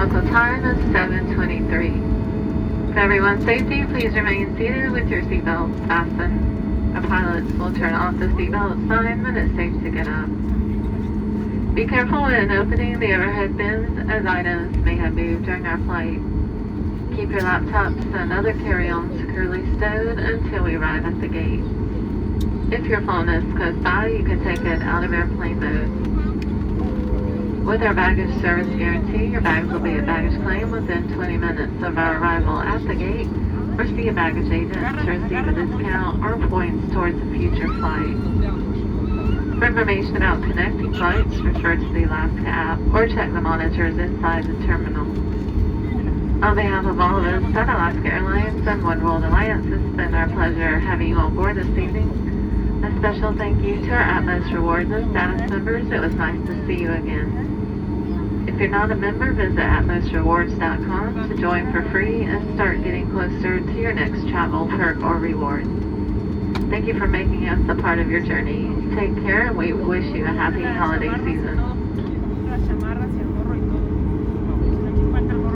Local time is 7:23. For everyone's safety, please remain seated with your seatbelts fastened. Our pilots will turn off the seatbelt sign when it's safe to get up. Be careful when opening the overhead bins as items may have moved during our flight. Keep your laptops and other carry-ons securely stowed until we arrive at the gate. If your phone is close by, you can take it out of airplane mode. With our baggage service guarantee, your bags will be at baggage claim within 20 minutes of our arrival at the gate, or see a baggage agent to receive a discount or points towards a future flight. For information about connecting flights, refer to the Alaska app or check the monitors inside the terminal. On behalf of all of us at Alaska Airlines and One World Alliance, it's been our pleasure having you on board this evening. A special thank you to our Atmos Rewards and status members. It was nice to see you again. If you're not a member, visit atmosrewards.com to join for free and start getting closer to your next travel perk or reward. Thank you for making us a part of your journey. Take care, and we wish you a happy holiday season.